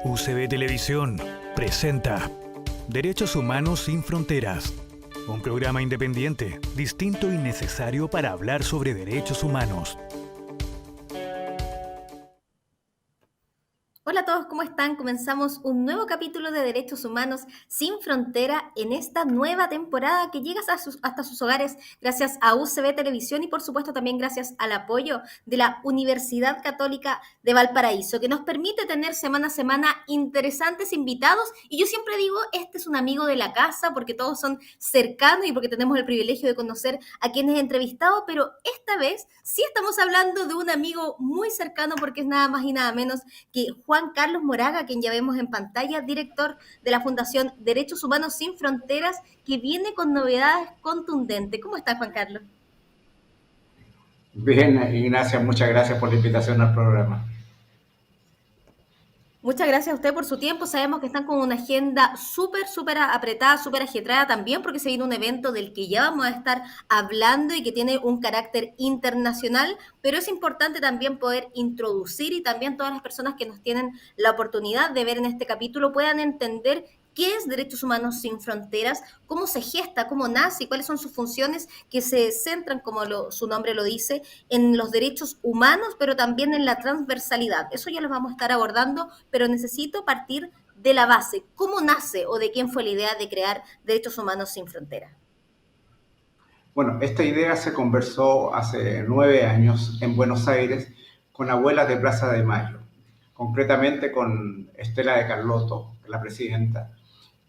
UCB Televisión presenta Derechos Humanos sin Fronteras, un programa independiente, distinto y necesario para hablar sobre derechos humanos. Hola a todos, ¿cómo están? Comenzamos un nuevo capítulo de Derechos Humanos sin Frontera en esta nueva temporada que llega hasta sus hogares gracias a UCB Televisión y por supuesto también gracias al apoyo de la Universidad Católica de Valparaíso, que nos permite tener semana a semana interesantes invitados. Y yo siempre digo, este es un amigo de la casa porque todos son cercanos y porque tenemos el privilegio de conocer a quienes he entrevistado, pero esta vez sí estamos hablando de un amigo muy cercano porque es nada más y nada menos que Juan Carlos Moraga, quien ya vemos en pantalla, director de la Fundación Derechos Humanos Sin Fronteras, que viene con novedades contundentes. ¿Cómo está, Juan Carlos? Bien, Ignacia, muchas gracias por la invitación al programa. Muchas gracias a usted por su tiempo. Sabemos que están con una agenda súper apretada, súper ajetreada también, porque se viene un evento del que ya vamos a estar hablando y que tiene un carácter internacional, pero es importante también poder introducir y también todas las personas que nos tienen la oportunidad de ver en este capítulo puedan entender qué es Derechos Humanos Sin Fronteras, cómo se gesta, cómo nace y cuáles son sus funciones que se centran, como su nombre lo dice, en los derechos humanos, pero también en la transversalidad. Eso ya lo vamos a estar abordando, pero necesito partir de la base. ¿Cómo nace o de quién fue la idea de crear Derechos Humanos Sin Fronteras? Bueno, esta idea se conversó hace 9 años en Buenos Aires con abuelas de Plaza de Mayo, concretamente con Estela de Carlotto, la presidenta,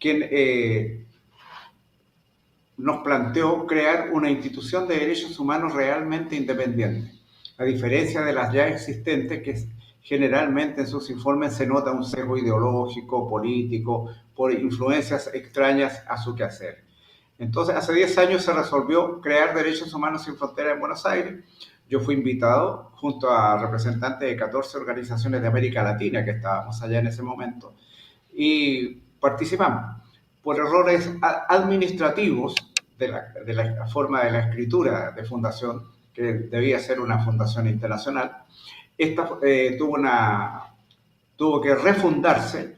quien nos planteó crear una institución de derechos humanos realmente independiente, a diferencia de las ya existentes que generalmente en sus informes se nota un sesgo ideológico, político, por influencias extrañas a su quehacer. Entonces, hace 10 años se resolvió crear Derechos Humanos Sin Fronteras en Buenos Aires. Yo fui invitado junto a representantes de 14 organizaciones de América Latina que estábamos allá en ese momento y participamos. Por errores administrativos de la forma de la escritura de fundación, que debía ser una fundación internacional, esta tuvo que refundarse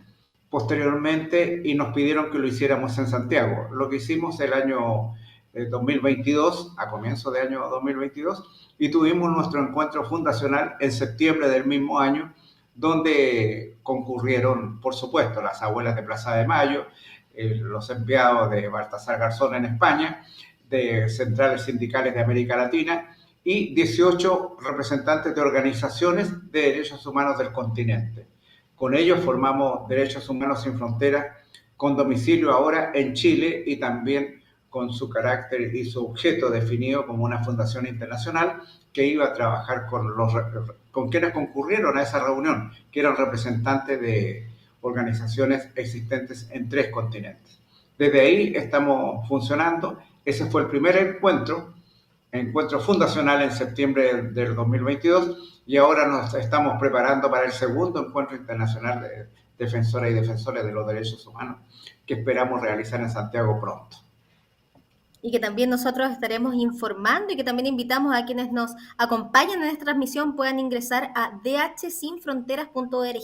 posteriormente y nos pidieron que lo hiciéramos en Santiago. Lo que hicimos el año 2022, a comienzo de año 2022, y tuvimos nuestro encuentro fundacional en septiembre del mismo año, donde concurrieron, por supuesto, las abuelas de Plaza de Mayo, los empleados de Baltasar Garzón en España, de centrales sindicales de América Latina y 18 representantes de organizaciones de derechos humanos del continente. Con ellos formamos Derechos Humanos Sin Fronteras, con domicilio ahora en Chile y también con su carácter y su objeto definido como una fundación internacional que iba a trabajar con quienes concurrieron a esa reunión, que eran representantes de organizaciones existentes en 3 continentes. Desde ahí estamos funcionando. Ese fue el primer encuentro fundacional en septiembre del 2022 y ahora nos estamos preparando para el segundo encuentro internacional de defensoras y defensores de los derechos humanos que esperamos realizar en Santiago pronto. Y que también nosotros estaremos informando y que también invitamos a quienes nos acompañan en esta transmisión puedan ingresar a dhsinfronteras.org,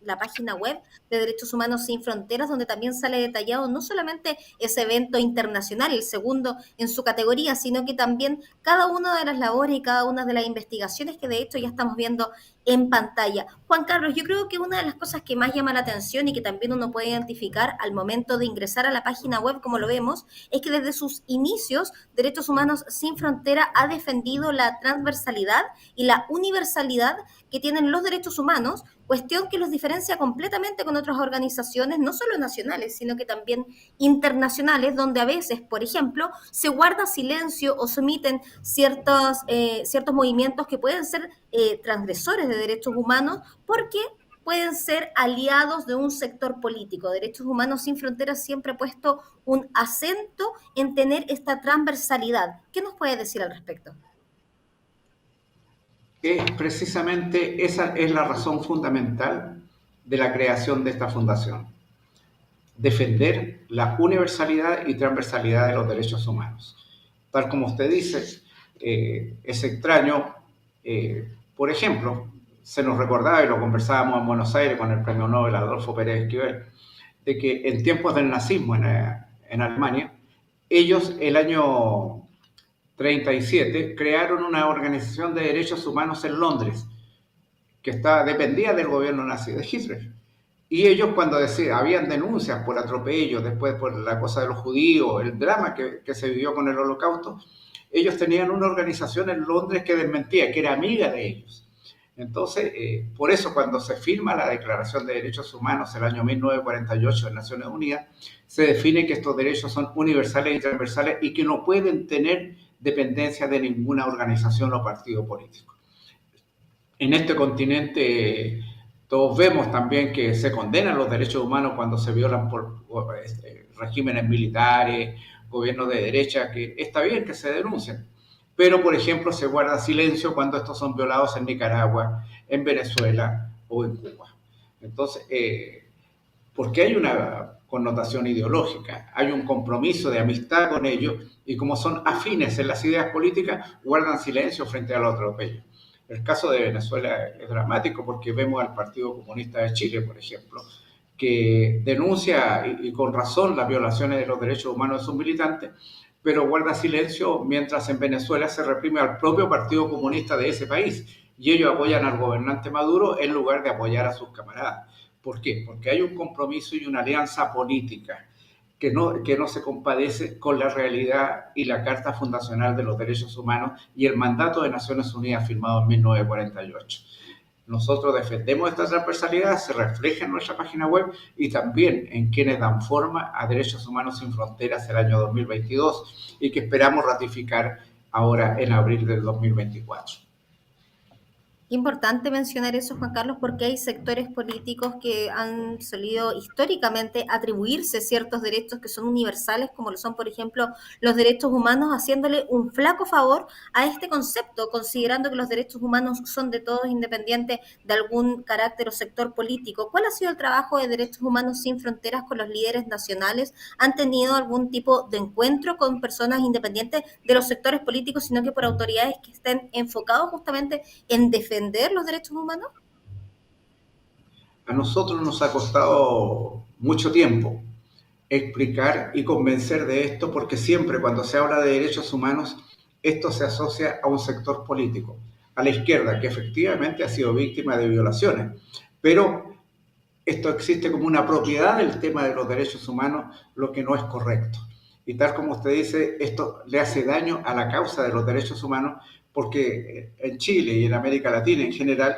la página web de Derechos Humanos Sin Fronteras, donde también sale detallado no solamente ese evento internacional, el segundo en su categoría, sino que también cada una de las labores y cada una de las investigaciones que de hecho ya estamos viendo en pantalla. Juan Carlos, yo creo que una de las cosas que más llama la atención y que también uno puede identificar al momento de ingresar a la página web, como lo vemos, es que desde sus inicios, Derechos Humanos Sin Frontera ha defendido la transversalidad y la universalidad que tienen los derechos humanos, cuestión que los diferencia completamente con otras organizaciones, no solo nacionales, sino que también internacionales, donde a veces, por ejemplo, se guarda silencio o se omiten ciertos movimientos que pueden ser transgresores de derechos humanos porque pueden ser aliados de un sector político. Derechos Humanos Sin Fronteras siempre ha puesto un acento en tener esta transversalidad. ¿Qué nos puede decir al respecto? Precisamente esa es la razón fundamental de la creación de esta fundación. Defender la universalidad y transversalidad de los derechos humanos. Tal como usted dice, es extraño, por ejemplo, se nos recordaba, y lo conversábamos en Buenos Aires con el premio Nobel Adolfo Pérez Esquivel, de que en tiempos del nazismo en Alemania, ellos el año 37 crearon una organización de derechos humanos en Londres, que dependía del gobierno nazi de Hitler. Y ellos cuando habían denuncias por atropellos, después por la cosa de los judíos, el drama que se vivió con el Holocausto, ellos tenían una organización en Londres que desmentía, que era amiga de ellos. Entonces, por eso cuando se firma la Declaración de Derechos Humanos en el año 1948 en Naciones Unidas, se define que estos derechos son universales y transversales y que no pueden tener dependencia de ninguna organización o partido político. En este continente todos vemos también que se condenan los derechos humanos cuando se violan por regímenes militares, gobiernos de derecha, que está bien que se denuncien, pero por ejemplo se guarda silencio cuando estos son violados en Nicaragua, en Venezuela o en Cuba. Entonces, porque hay una connotación ideológica, hay un compromiso de amistad con ellos y como son afines en las ideas políticas, guardan silencio frente a los atropellos. El caso de Venezuela es dramático porque vemos al Partido Comunista de Chile, por ejemplo, que denuncia y con razón las violaciones de los derechos humanos de sus militantes, pero guarda silencio mientras en Venezuela se reprime al propio Partido Comunista de ese país y ellos apoyan al gobernante Maduro en lugar de apoyar a sus camaradas. ¿Por qué? Porque hay un compromiso y una alianza política que no se compadece con la realidad y la Carta Fundacional de los Derechos Humanos y el mandato de Naciones Unidas firmado en 1948. Nosotros defendemos esta transversalidad, se refleja en nuestra página web y también en quienes dan forma a Derechos Humanos Sin Fronteras el año 2022 y que esperamos ratificar ahora en abril del 2024. Importante mencionar eso, Juan Carlos, porque hay sectores políticos que han solido históricamente atribuirse ciertos derechos que son universales, como lo son, por ejemplo, los derechos humanos, haciéndole un flaco favor a este concepto, considerando que los derechos humanos son de todos, independientes de algún carácter o sector político. ¿Cuál ha sido el trabajo de Derechos Humanos Sin Fronteras con los líderes nacionales? ¿Han tenido algún tipo de encuentro con personas independientes de los sectores políticos, sino que por autoridades que estén enfocados justamente en defender los derechos humanos? A nosotros nos ha costado mucho tiempo explicar y convencer de esto porque siempre cuando se habla de derechos humanos esto se asocia a un sector político, a la izquierda, que efectivamente ha sido víctima de violaciones, pero esto existe como una propiedad del tema de los derechos humanos, lo que no es correcto. Y tal como usted dice, esto le hace daño a la causa de los derechos humanos porque en Chile y en América Latina en general,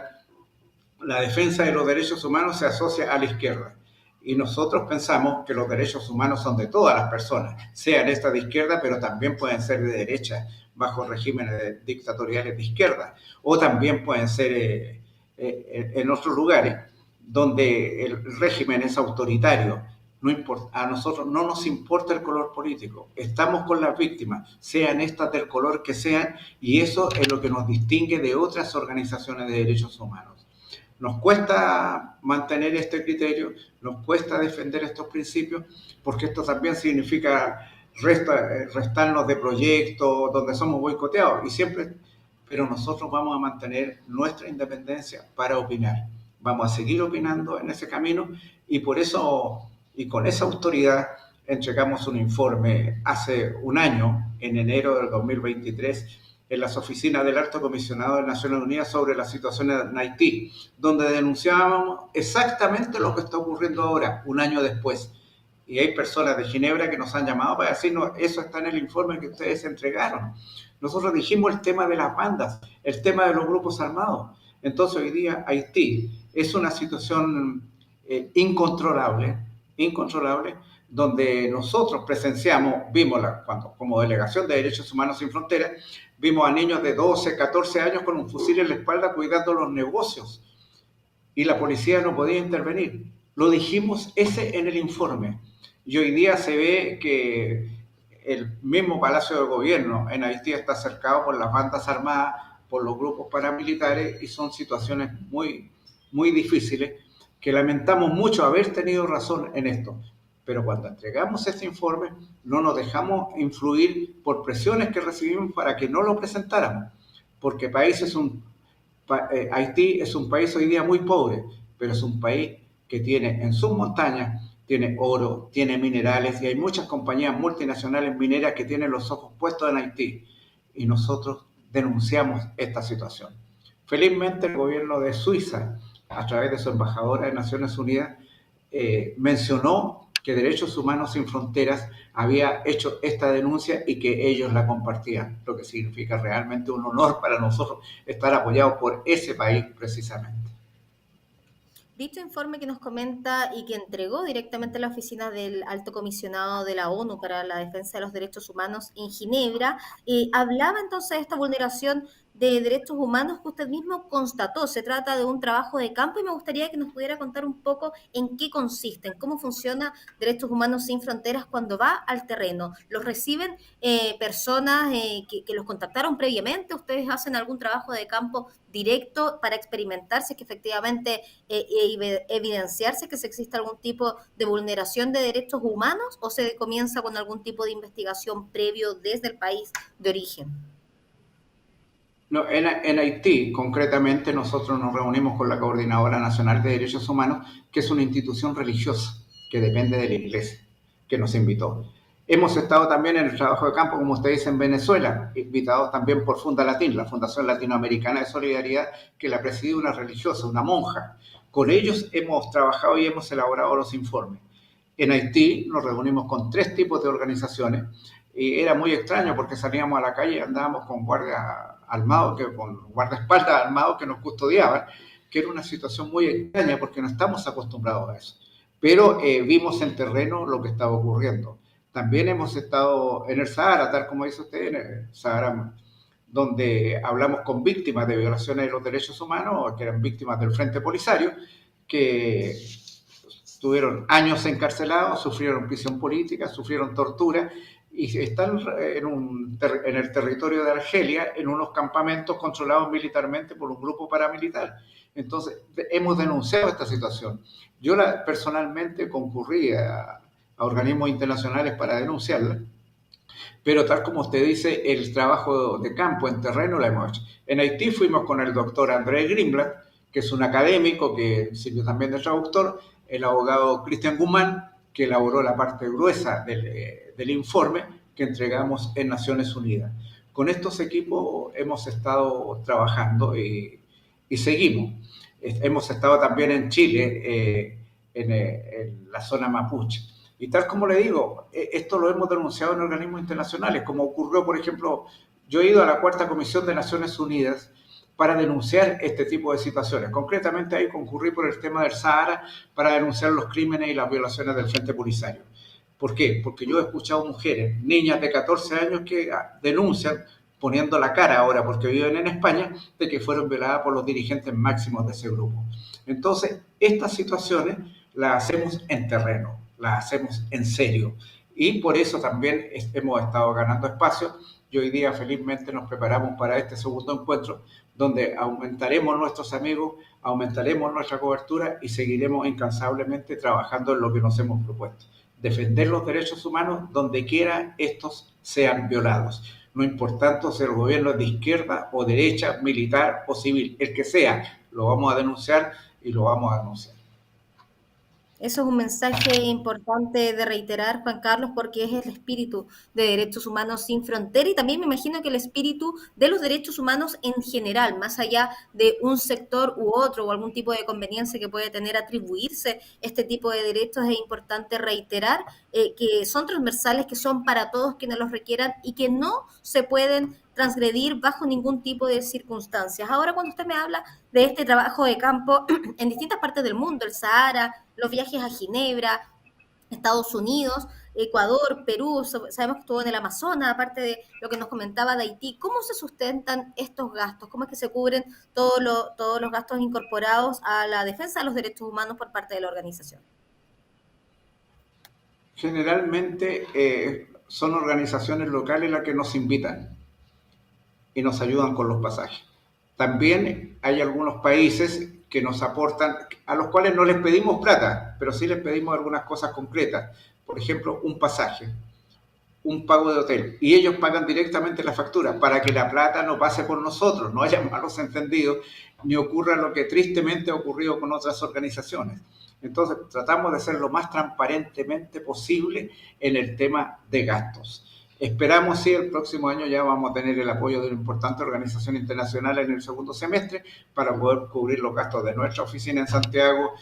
la defensa de los derechos humanos se asocia a la izquierda. Y nosotros pensamos que los derechos humanos son de todas las personas, sean estas de izquierda, pero también pueden ser de derecha, bajo regímenes dictatoriales de izquierda, o también pueden ser en otros lugares donde el régimen es autoritario. No importa, a nosotros no nos importa el color político, estamos con las víctimas, sean estas del color que sean, y eso es lo que nos distingue de otras organizaciones de derechos humanos. Nos cuesta mantener este criterio, nos cuesta defender estos principios, porque esto también significa restarnos de proyectos donde somos boicoteados, y siempre, pero nosotros vamos a mantener nuestra independencia para opinar. Vamos a seguir opinando en ese camino, y por eso, y con esa autoridad, entregamos un informe hace un año, en enero del 2023, en las oficinas del Alto Comisionado de Naciones Unidas sobre la situación en Haití, donde denunciábamos exactamente lo que está ocurriendo ahora, un año después. Y hay personas de Ginebra que nos han llamado para decirnos, eso está en el informe que ustedes entregaron. Nosotros dijimos el tema de las bandas, el tema de los grupos armados. Entonces hoy día Haití es una situación incontrolable, donde nosotros presenciamos, cuando como Delegación de Derechos Humanos Sin Fronteras, vimos a niños de 12, 14 años con un fusil en la espalda cuidando los negocios y la policía no podía intervenir. Lo dijimos ese en el informe y hoy día se ve que el mismo Palacio de Gobierno en Haití está cercado por las bandas armadas, por los grupos paramilitares y son situaciones muy, muy difíciles que lamentamos mucho haber tenido razón en esto. Pero cuando entregamos este informe no nos dejamos influir por presiones que recibimos para que no lo presentáramos, porque país es un Haití es un país hoy día muy pobre, pero es un país que tiene en sus montañas, tiene oro, tiene minerales y hay muchas compañías multinacionales mineras que tienen los ojos puestos en Haití y nosotros denunciamos esta situación. Felizmente el gobierno de Suiza, a través de su embajadora de Naciones Unidas, mencionó que Derechos Humanos Sin Fronteras había hecho esta denuncia y que ellos la compartían, lo que significa realmente un honor para nosotros estar apoyados por ese país precisamente. Dicho informe que nos comenta y que entregó directamente la oficina del Alto Comisionado de la ONU para la Defensa de los Derechos Humanos en Ginebra, hablaba entonces de esta vulneración de derechos humanos que usted mismo constató. Se trata de un trabajo de campo y me gustaría que nos pudiera contar un poco en qué consiste, en cómo funciona Derechos Humanos Sin Fronteras cuando va al terreno. ¿Los reciben personas que los contactaron previamente? ¿Ustedes hacen algún trabajo de campo directo para experimentar si es que efectivamente evidenciarse que se existe algún tipo de vulneración de derechos humanos o se comienza con algún tipo de investigación previo desde el país de origen? No, en Haití, concretamente, nosotros nos reunimos con la Coordinadora Nacional de Derechos Humanos, que es una institución religiosa que depende de la Iglesia, que nos invitó. Hemos estado también en el trabajo de campo, como usted dice, en Venezuela, invitados también por Funda Latín, la Fundación Latinoamericana de Solidaridad, que la preside una religiosa, una monja. Con ellos hemos trabajado y hemos elaborado los informes. En Haití nos reunimos con 3 tipos de organizaciones y era muy extraño porque salíamos a la calle y andábamos con guardias armados, con guardaespaldas armados que nos custodiaban, que era una situación muy extraña porque no estamos acostumbrados a eso. Pero vimos en terreno lo que estaba ocurriendo. También hemos estado en el Sahara, tal como dice usted, en el Sahara, donde hablamos con víctimas de violaciones de los derechos humanos, que eran víctimas del Frente Polisario, que estuvieron años encarcelados, sufrieron prisión política, sufrieron tortura y están en el territorio de Argelia en unos campamentos controlados militarmente por un grupo paramilitar. Entonces, hemos denunciado esta situación. Yo personalmente concurrí a organismos internacionales para denunciarla, pero tal como usted dice, el trabajo de campo en terreno lo hemos hecho. En Haití fuimos con el doctor André Greenblatt, que es un académico que sirvió también de traductor, el abogado Cristian Guzmán, que elaboró la parte gruesa del informe que entregamos en Naciones Unidas. Con estos equipos hemos estado trabajando y seguimos. Hemos estado también en Chile, en la zona mapuche. Y tal como le digo, esto lo hemos denunciado en organismos internacionales, como ocurrió, por ejemplo, yo he ido a la 4ª Comisión de Naciones Unidas para denunciar este tipo de situaciones. Concretamente ahí concurrí por el tema del Sahara para denunciar los crímenes y las violaciones del Frente Polisario. ¿Por qué? Porque yo he escuchado mujeres, niñas de 14 años que denuncian, poniendo la cara ahora porque viven en España, de que fueron violadas por los dirigentes máximos de ese grupo. Entonces, estas situaciones las hacemos en terreno, las hacemos en serio. Y por eso también hemos estado ganando espacio y hoy día felizmente nos preparamos para este segundo encuentro donde aumentaremos nuestros amigos, aumentaremos nuestra cobertura y seguiremos incansablemente trabajando en lo que nos hemos propuesto. Defender los derechos humanos donde quiera estos sean violados. No importando si el gobierno es de izquierda o derecha, militar o civil, el que sea, lo vamos a denunciar y lo vamos a denunciar. Eso es un mensaje importante de reiterar, Juan Carlos, porque es el espíritu de Derechos Humanos Sin Frontera y también me imagino que el espíritu de los derechos humanos en general, más allá de un sector u otro o algún tipo de conveniencia que puede tener atribuirse este tipo de derechos, es importante reiterar que son transversales, que son para todos quienes los requieran y que no se pueden transgredir bajo ningún tipo de circunstancias. Ahora, cuando usted me habla de este trabajo de campo en distintas partes del mundo, el Sahara, los viajes a Ginebra, Estados Unidos, Ecuador, Perú, sabemos que estuvo en el Amazonas, aparte de lo que nos comentaba de Haití, ¿cómo se sustentan estos gastos? ¿Cómo es que se cubren todos los gastos incorporados a la defensa de los derechos humanos por parte de la organización? Generalmente son organizaciones locales las que nos invitan y nos ayudan con los pasajes. También hay algunos países que nos aportan, a los cuales no les pedimos plata, pero sí les pedimos algunas cosas concretas. Por ejemplo, un pasaje, un pago de hotel, y ellos pagan directamente la factura para que la plata no pase por nosotros, no haya malos entendidos ni ocurra lo que tristemente ha ocurrido con otras organizaciones. Entonces, tratamos de ser lo más transparentemente posible en el tema de gastos. Esperamos, sí, el próximo año ya vamos a tener el apoyo de una importante organización internacional en el segundo semestre para poder cubrir los gastos de nuestra oficina en Santiago,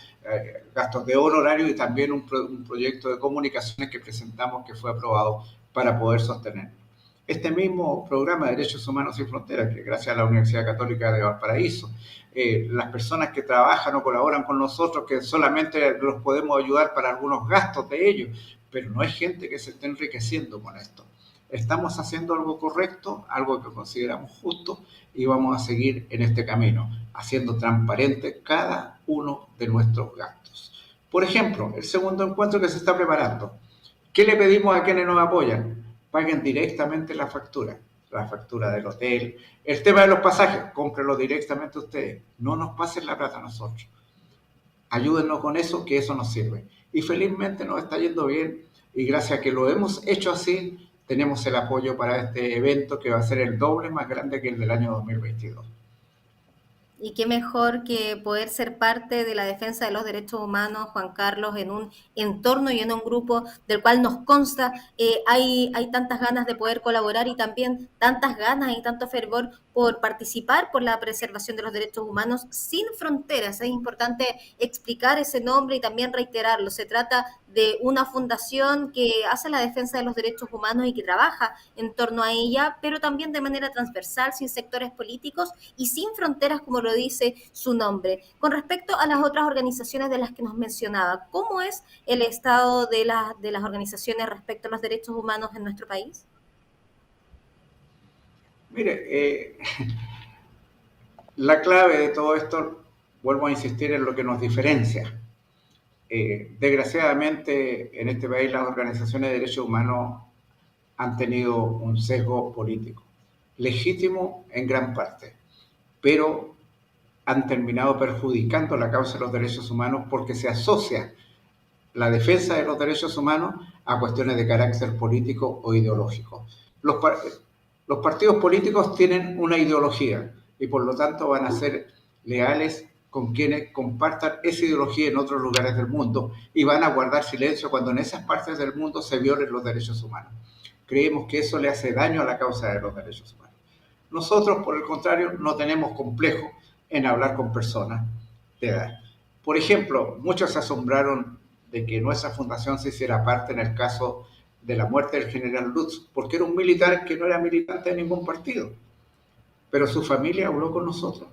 gastos de honorario y también un proyecto de comunicaciones que presentamos que fue aprobado para poder sostenerlo. Este mismo programa de Derechos Humanos Sin Fronteras, que gracias a la Universidad Católica de Valparaíso, las personas que trabajan o colaboran con nosotros, que solamente los podemos ayudar para algunos gastos de ellos, pero no es gente que se esté enriqueciendo con esto. Estamos haciendo algo correcto, algo que consideramos justo y vamos a seguir en este camino, haciendo transparente cada uno de nuestros gastos. Por ejemplo, el segundo encuentro que se está preparando. ¿Qué le pedimos a quienes nos apoyan? Paguen directamente la factura del hotel. El tema de los pasajes, cómprenlo directamente ustedes. No nos pasen la plata a nosotros. Ayúdennos con eso, que eso nos sirve. Y felizmente nos está yendo bien y gracias a que lo hemos hecho así, tenemos el apoyo para este evento que va a ser el doble más grande que el del año 2022. Y qué mejor que poder ser parte de la defensa de los derechos humanos, Juan Carlos, en un entorno y en un grupo del cual nos consta hay tantas ganas de poder colaborar y también tantas ganas y tanto fervor por participar por la preservación de los derechos humanos sin fronteras. Es importante explicar ese nombre y también reiterarlo. Se trata de una fundación que hace la defensa de los derechos humanos y que trabaja en torno a ella, pero también de manera transversal, sin sectores políticos y sin fronteras, como lo dice su nombre. Con respecto a las otras organizaciones de las que nos mencionaba, ¿cómo es el estado de las organizaciones respecto a los derechos humanos en nuestro país? Mire, la clave de todo esto, vuelvo a insistir en lo que nos diferencia. Desgraciadamente, en este país las organizaciones de derechos humanos han tenido un sesgo político, legítimo en gran parte, pero han terminado perjudicando la causa de los derechos humanos porque se asocia la defensa de los derechos humanos a cuestiones de carácter político o ideológico. Los partidos políticos tienen una ideología y por lo tanto van a ser leales con quienes compartan esa ideología en otros lugares del mundo y van a guardar silencio cuando en esas partes del mundo se violen los derechos humanos. Creemos que eso le hace daño a la causa de los derechos humanos. Nosotros, por el contrario, no tenemos complejo en hablar con personas de edad. Por ejemplo, muchos se asombraron de que nuestra fundación se hiciera parte en el caso de la muerte del general Lutz, porque era un militar que no era militante de ningún partido, pero su familia habló con nosotros.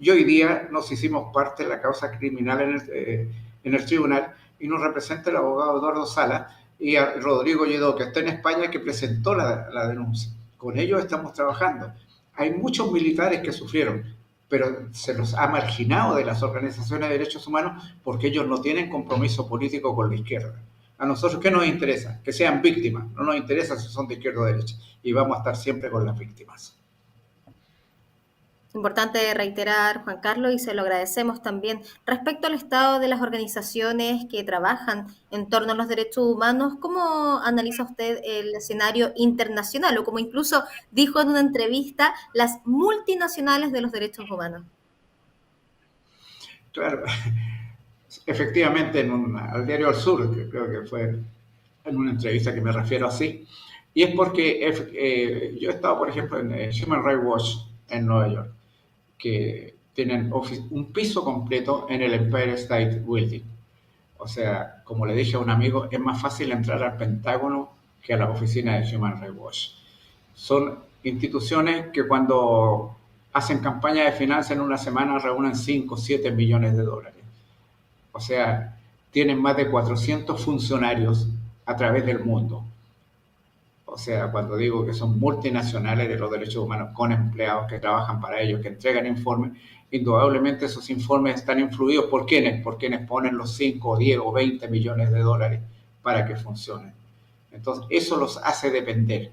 Y hoy día nos hicimos parte de la causa criminal en el tribunal y nos representa el abogado Eduardo Sala y a Rodrigo Lledó, que está en España, que presentó la denuncia. Con ellos estamos trabajando. Hay muchos militares que sufrieron, pero se los ha marginado de las organizaciones de derechos humanos porque ellos no tienen compromiso político con la izquierda. A nosotros, ¿qué nos interesa? Que sean víctimas. No nos interesa si son de izquierda o derecha. Y vamos a estar siempre con las víctimas. Importante reiterar, Juan Carlos, y se lo agradecemos también. Respecto al estado de las organizaciones que trabajan en torno a los derechos humanos, ¿cómo analiza usted el escenario internacional? O como incluso dijo en una entrevista, las multinacionales de los derechos humanos. Claro, efectivamente, al diario El Sur, que creo que fue en una entrevista que me refiero así, y es porque yo he estado, por ejemplo, en Human Rights Watch en Nueva York, que tienen un piso completo en el Empire State Building. O sea, como le dije a un amigo, es más fácil entrar al Pentágono que a la oficina de Human Rights Watch. Son instituciones que cuando hacen campaña de finanzas en una semana reúnen 5 o 7 millones de dólares. O sea, tienen más de 400 funcionarios a través del mundo. O sea, cuando digo que son multinacionales de los derechos humanos con empleados que trabajan para ellos, que entregan informes, indudablemente esos informes están influidos por quienes ponen los 5, 10 o 20 millones de dólares para que funcionen. Entonces, eso los hace depender.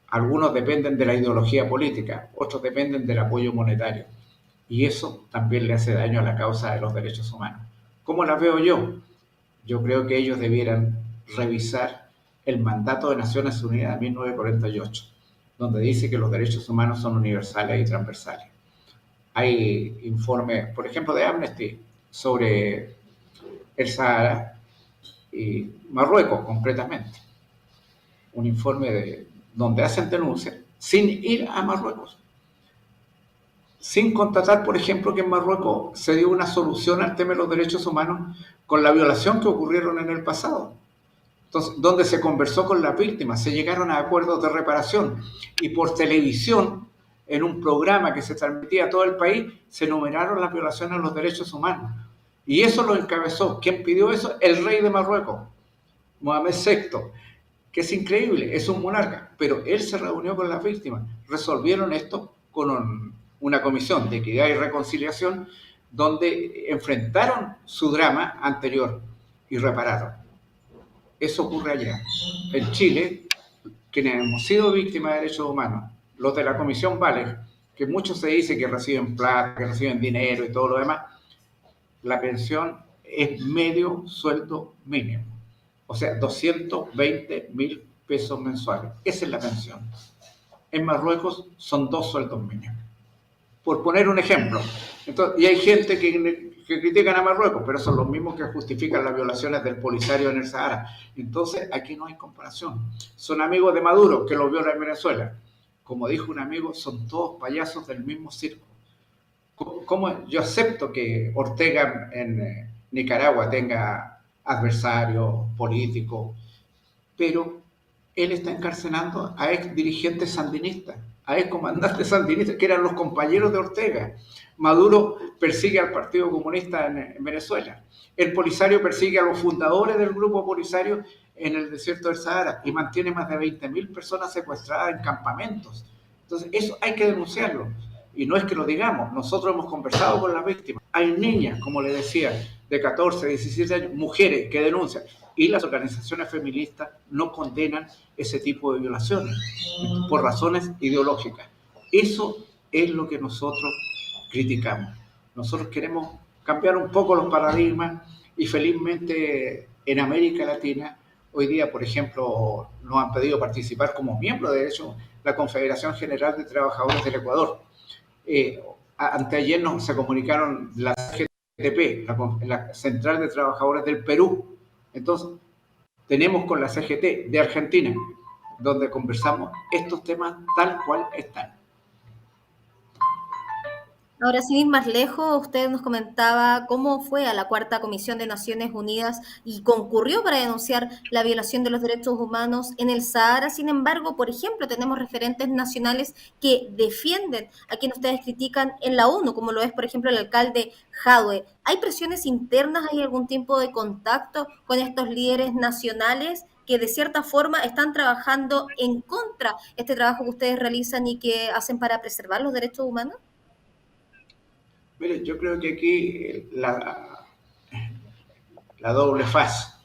Algunos dependen de la ideología política, otros dependen del apoyo monetario. Y eso también le hace daño a la causa de los derechos humanos. ¿Cómo la veo yo? Yo creo que ellos debieran revisar el mandato de Naciones Unidas de 1948, donde dice que los derechos humanos son universales y transversales. Hay informes, por ejemplo, de Amnesty sobre el Sahara y Marruecos, concretamente. Un informe donde hacen denuncias sin ir a Marruecos. Sin constatar, por ejemplo, que en Marruecos se dio una solución al tema de los derechos humanos con la violación que ocurrieron en el pasado. Entonces, donde se conversó con las víctimas, se llegaron a acuerdos de reparación y por televisión, en un programa que se transmitía a todo el país, se enumeraron las violaciones a los derechos humanos. Y eso lo encabezó. ¿Quién pidió eso? El rey de Marruecos, Mohamed VI, que es increíble, es un monarca, pero él se reunió con las víctimas. Resolvieron esto con una comisión de equidad y reconciliación donde enfrentaron su drama anterior y repararon. Eso ocurre allá. En Chile, quienes hemos sido víctimas de derechos humanos, los de la Comisión Vale, que muchos se dice que reciben plata, que reciben dinero y todo lo demás, la pensión es medio sueldo mínimo. O sea, 220.000 pesos mensuales. Esa es la pensión. En Marruecos son 2 sueldos mínimos. Por poner un ejemplo. Entonces, y hay gente que critican a Marruecos, pero son los mismos que justifican las violaciones del Polisario en el Sahara. Entonces, aquí no hay comparación. Son amigos de Maduro, que lo viola en Venezuela. Como dijo un amigo, son todos payasos del mismo circo. ¿Cómo? Yo acepto que Ortega en Nicaragua tenga adversarios políticos, pero él está encarcelando a ex dirigentes sandinistas, a ex comandantes sandinistas que eran los compañeros de Ortega. Maduro persigue al Partido Comunista en Venezuela. El Polisario persigue a los fundadores del grupo Polisario en el desierto del Sahara y mantiene más de 20.000 personas secuestradas en campamentos. Entonces, eso hay que denunciarlo. Y no es que lo digamos, nosotros hemos conversado con las víctimas. Hay niñas, como les decía, de 14, 17 años, mujeres que denuncian. Y las organizaciones feministas no condenan ese tipo de violaciones por razones ideológicas. Eso es lo que nosotros criticamos. Nosotros queremos cambiar un poco los paradigmas y felizmente en América Latina, hoy día, por ejemplo, nos han pedido participar como miembro de hecho la Confederación General de Trabajadores del Ecuador. Anteayer se comunicaron la CGTP, la Central de Trabajadores del Perú. Entonces, tenemos con la CGT de Argentina, donde conversamos estos temas tal cual están. Ahora, sin ir más lejos, usted nos comentaba cómo fue a la Cuarta Comisión de Naciones Unidas y concurrió para denunciar la violación de los derechos humanos en el Sahara. Sin embargo, por ejemplo, tenemos referentes nacionales que defienden a quien ustedes critican en la ONU, como lo es, por ejemplo, el alcalde Jadwe. ¿Hay presiones internas? ¿Hay algún tipo de contacto con estos líderes nacionales que de cierta forma están trabajando en contra de este trabajo que ustedes realizan y que hacen para preservar los derechos humanos? Mire, yo creo que aquí la doble faz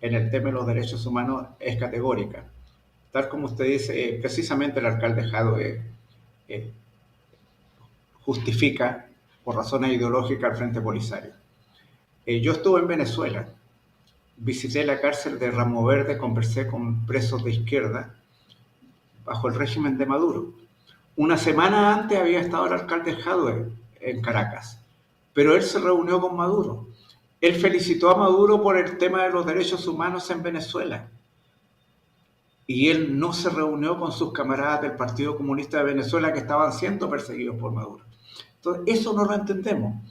en el tema de los derechos humanos es categórica. Tal como usted dice, precisamente el alcalde Jadwe justifica por razones ideológicas al Frente Polisario. Yo estuve en Venezuela, visité la cárcel de Ramo Verde, conversé con presos de izquierda bajo el régimen de Maduro. Una semana antes había estado el alcalde Jadwe en Caracas, pero él se reunió con Maduro. Él felicitó a Maduro por el tema de los derechos humanos en Venezuela y él no se reunió con sus camaradas del Partido Comunista de Venezuela que estaban siendo perseguidos por Maduro. Entonces, eso no lo entendemos.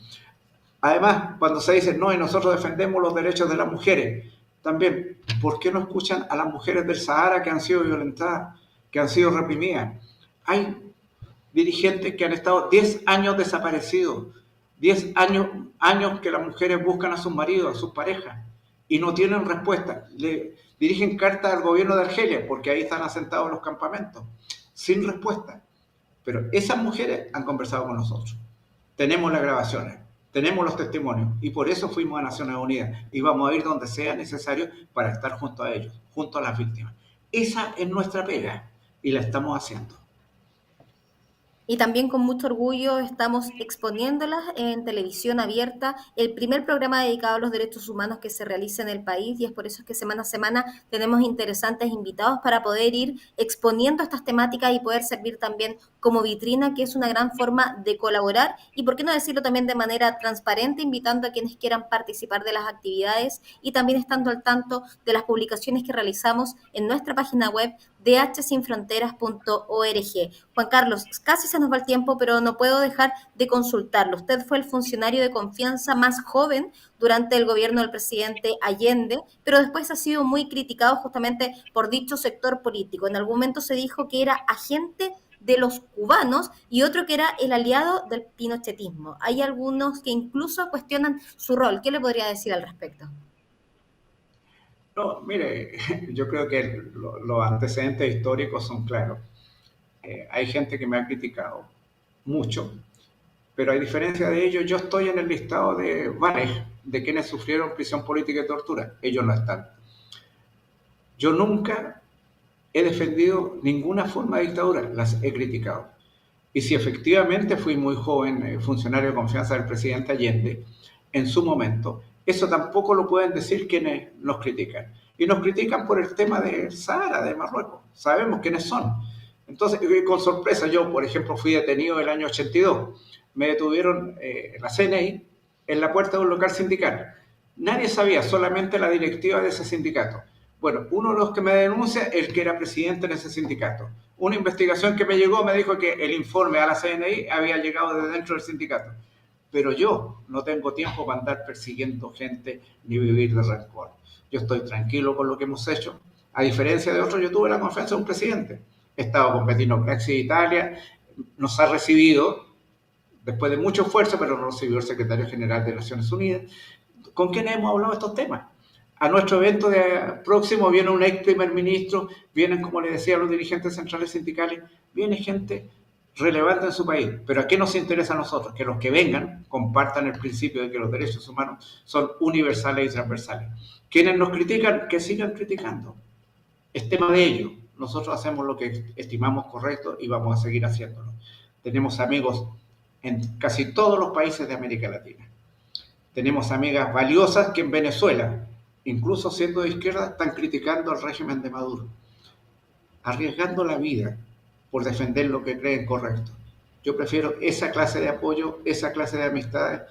Además, cuando se dice, no, y nosotros defendemos los derechos de las mujeres, también, ¿por qué no escuchan a las mujeres del Sahara que han sido violentadas, que han sido reprimidas? Hay dirigentes que han estado 10 años desaparecidos, 10 años que las mujeres buscan a sus maridos, a sus parejas, y no tienen respuesta. Le dirigen cartas al gobierno de Argelia, porque ahí están asentados los campamentos, sin respuesta. Pero esas mujeres han conversado con nosotros. Tenemos las grabaciones, tenemos los testimonios, y por eso fuimos a Naciones Unidas, y vamos a ir donde sea necesario para estar junto a ellos, junto a las víctimas. Esa es nuestra pega, y la estamos haciendo. Y también con mucho orgullo estamos exponiéndolas en televisión abierta, el primer programa dedicado a los derechos humanos que se realiza en el país, y es por eso que semana a semana tenemos interesantes invitados para poder ir exponiendo estas temáticas y poder servir también como vitrina, que es una gran forma de colaborar y, por qué no decirlo, también de manera transparente, invitando a quienes quieran participar de las actividades y también estando al tanto de las publicaciones que realizamos en nuestra página web dhsinfronteras.org. Juan Carlos, casi se nos va el tiempo, pero no puedo dejar de consultarlo. Usted fue el funcionario de confianza más joven durante el gobierno del presidente Allende, pero después ha sido muy criticado justamente por dicho sector político. En algún momento se dijo que era agente de los cubanos y otro que era el aliado del pinochetismo. Hay algunos que incluso cuestionan su rol. ¿Qué le podría decir al respecto? No, mire, yo creo que los antecedentes históricos son claros. Hay gente que me ha criticado mucho, pero a diferencia de ellos, yo estoy en el listado de varios de quienes sufrieron prisión política y tortura. Ellos no están. Yo nunca he defendido ninguna forma de dictadura, las he criticado. Y si efectivamente fui muy joven funcionario de confianza del presidente Allende, en su momento, eso tampoco lo pueden decir quienes nos critican. Y nos critican por el tema de Sahara, de Marruecos. Sabemos quiénes son. Entonces, con sorpresa, yo, por ejemplo, fui detenido el año 82. Me detuvieron la CNI en la puerta de un local sindical. Nadie sabía, solamente la directiva de ese sindicato. Bueno, uno de los que me denuncia es el que era presidente en ese sindicato. Una investigación que me llegó me dijo que el informe a la CNI había llegado desde dentro del sindicato. Pero yo no tengo tiempo para andar persiguiendo gente ni vivir de rencor. Yo estoy tranquilo con lo que hemos hecho. A diferencia de otros, yo tuve la confianza de un presidente. He estado con Bettino Craxi de Italia, nos ha recibido, después de mucho esfuerzo, pero nos recibió el secretario general de Naciones Unidas, con quien hemos hablado de estos temas. A nuestro evento próximo viene un ex primer ministro, vienen, como les decía, los dirigentes centrales sindicales, viene gente relevante en su país. Pero ¿a qué nos interesa a nosotros? Que los que vengan compartan el principio de que los derechos humanos son universales y transversales. Quienes nos critican, que sigan criticando. Es tema de ellos. Nosotros hacemos lo que estimamos correcto y vamos a seguir haciéndolo. Tenemos amigos en casi todos los países de América Latina. Tenemos amigas valiosas que en Venezuela, incluso siendo de izquierda, están criticando al régimen de Maduro, arriesgando la vida por defender lo que creen correcto. Yo prefiero esa clase de apoyo, esa clase de amistades,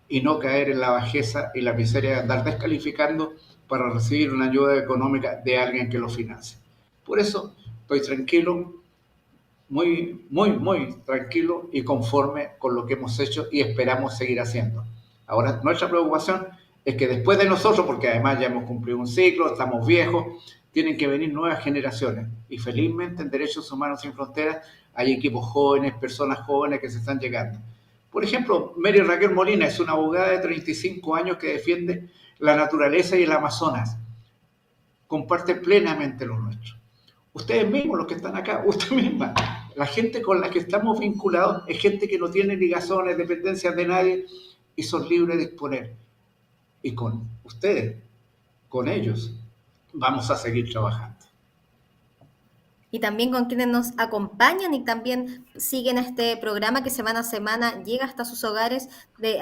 y no caer en la bajeza y la miseria de andar descalificando para recibir una ayuda económica de alguien que lo financie. Por eso estoy tranquilo, muy tranquilo y conforme con lo que hemos hecho y esperamos seguir haciendo. Ahora, nuestra preocupación es que después de nosotros, porque además ya hemos cumplido un ciclo, estamos viejos, tienen que venir nuevas generaciones. Y felizmente en Derechos Humanos Sin Fronteras hay equipos jóvenes, personas jóvenes que se están llegando. Por ejemplo, Mary Raquel Molina es una abogada de 35 años que defiende la naturaleza y el Amazonas. Comparte plenamente lo nuestro. Ustedes mismos, los que están acá, usted misma, la gente con la que estamos vinculados es gente que no tiene ligazones, dependencias de nadie y son libres de exponer. Y con ustedes, con ellos, vamos a seguir trabajando. Y también con quienes nos acompañan y también siguen este programa que semana a semana llega hasta sus hogares